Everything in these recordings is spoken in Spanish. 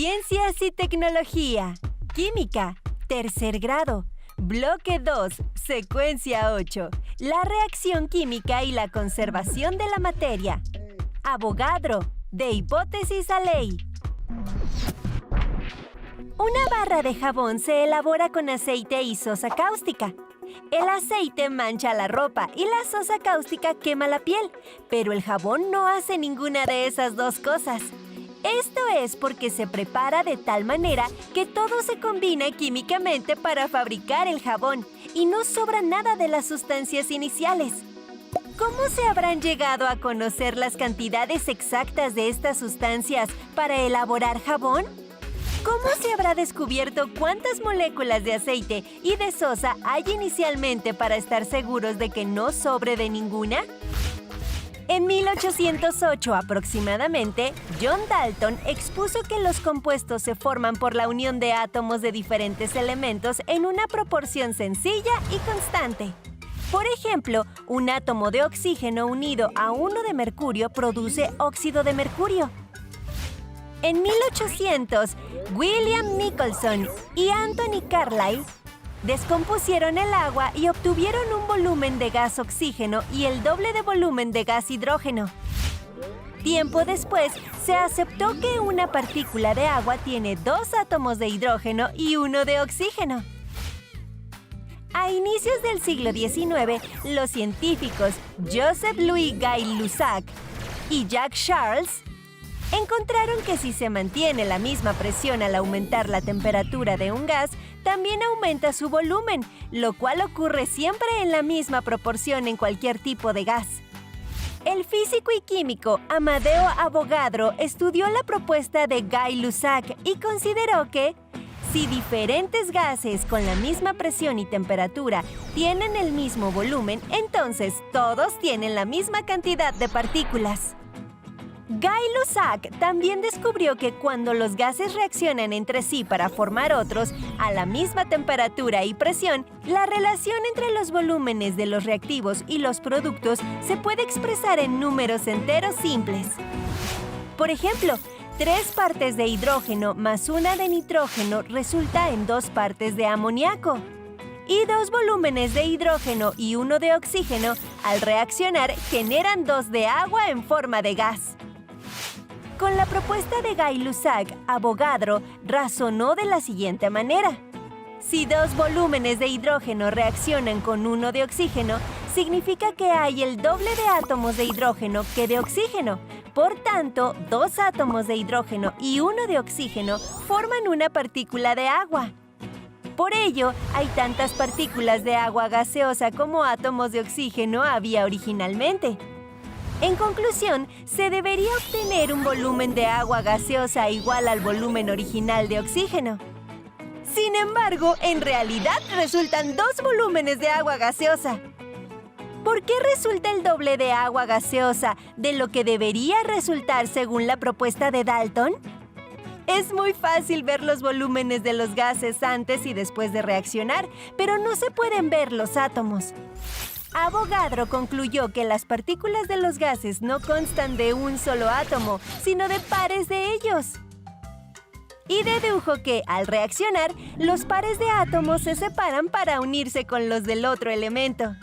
Ciencias y Tecnología. Química. Tercer grado. Bloque 2. Secuencia 8. La reacción química y la conservación de la materia. Avogadro. De hipótesis a ley. Una barra de jabón se elabora con aceite y sosa cáustica. El aceite mancha la ropa y la sosa cáustica quema la piel, pero el jabón no hace ninguna de esas dos cosas. Esto es porque se prepara de tal manera que todo se combina químicamente para fabricar el jabón y no sobra nada de las sustancias iniciales. ¿Cómo se habrán llegado a conocer las cantidades exactas de estas sustancias para elaborar jabón? ¿Cómo se habrá descubierto cuántas moléculas de aceite y de sosa hay inicialmente para estar seguros de que no sobre de ninguna? En 1808 aproximadamente, John Dalton expuso que los compuestos se forman por la unión de átomos de diferentes elementos en una proporción sencilla y constante. Por ejemplo, un átomo de oxígeno unido a uno de mercurio produce óxido de mercurio. En 1800, William Nicholson y Anthony Carlyle descompusieron el agua y obtuvieron un volumen de gas oxígeno y el doble de volumen de gas hidrógeno. Tiempo después, se aceptó que una partícula de agua tiene 2 átomos de hidrógeno y 1 de oxígeno. A inicios del siglo XIX, los científicos Joseph Louis Gay-Lussac y Jacques Charles encontraron que si se mantiene la misma presión al aumentar la temperatura de un gas, también aumenta su volumen, lo cual ocurre siempre en la misma proporción en cualquier tipo de gas. El físico y químico Amadeo Avogadro estudió la propuesta de Gay-Lussac y consideró que, si diferentes gases con la misma presión y temperatura tienen el mismo volumen, entonces todos tienen la misma cantidad de partículas. Gay-Lussac también descubrió que cuando los gases reaccionan entre sí para formar otros a la misma temperatura y presión, la relación entre los volúmenes de los reactivos y los productos se puede expresar en números enteros simples. Por ejemplo, 3 partes de hidrógeno más 1 de nitrógeno resulta en 2 partes de amoníaco. Y 2 volúmenes de hidrógeno y 1 de oxígeno, al reaccionar, generan 2 de agua en forma de gas. Con la propuesta de Gay-Lussac, Avogadro razonó de la siguiente manera. Si 2 volúmenes de hidrógeno reaccionan con 1 de oxígeno, significa que hay el doble de átomos de hidrógeno que de oxígeno. Por tanto, 2 átomos de hidrógeno y 1 de oxígeno forman una partícula de agua. Por ello, hay tantas partículas de agua gaseosa como átomos de oxígeno había originalmente. En conclusión, se debería obtener un volumen de agua gaseosa igual al volumen original de oxígeno. Sin embargo, en realidad resultan 2 volúmenes de agua gaseosa. ¿Por qué resulta el doble de agua gaseosa de lo que debería resultar según la propuesta de Dalton? Es muy fácil ver los volúmenes de los gases antes y después de reaccionar, pero no se pueden ver los átomos. Avogadro concluyó que las partículas de los gases no constan de un solo átomo, sino de pares de ellos. Y dedujo que, al reaccionar, los pares de átomos se separan para unirse con los del otro elemento.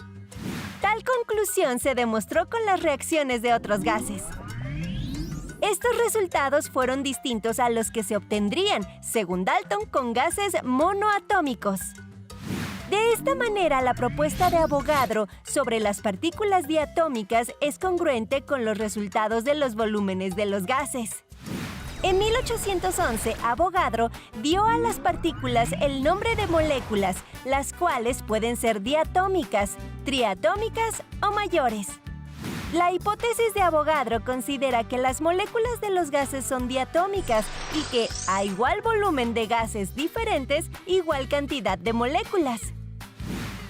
Tal conclusión se demostró con las reacciones de otros gases. Estos resultados fueron distintos a los que se obtendrían, según Dalton, con gases monoatómicos. De esta manera, la propuesta de Avogadro sobre las partículas diatómicas es congruente con los resultados de los volúmenes de los gases. En 1811, Avogadro dio a las partículas el nombre de moléculas, las cuales pueden ser diatómicas, triatómicas o mayores. La hipótesis de Avogadro considera que las moléculas de los gases son diatómicas y que, a igual volumen de gases diferentes, igual cantidad de moléculas.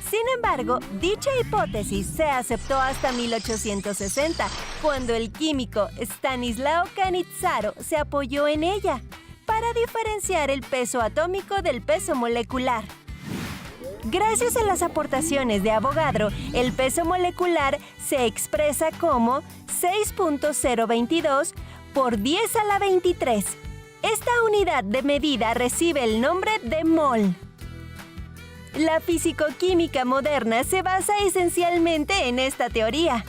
Sin embargo, dicha hipótesis se aceptó hasta 1860, cuando el químico Stanislao Cannizzaro se apoyó en ella para diferenciar el peso atómico del peso molecular. Gracias a las aportaciones de Avogadro, el peso molecular se expresa como 6.022 por 10 a la 23. Esta unidad de medida recibe el nombre de mol. La físico-química moderna se basa esencialmente en esta teoría.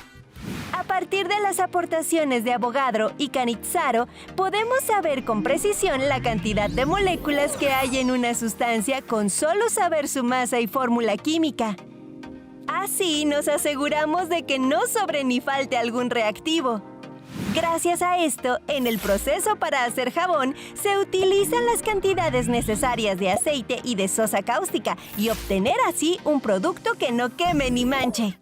A partir de las aportaciones de Avogadro y Cannizzaro, podemos saber con precisión la cantidad de moléculas que hay en una sustancia con solo saber su masa y fórmula química. Así nos aseguramos de que no sobre ni falte algún reactivo. Gracias a esto, en el proceso para hacer jabón, se utilizan las cantidades necesarias de aceite y de sosa cáustica y obtener así un producto que no queme ni manche.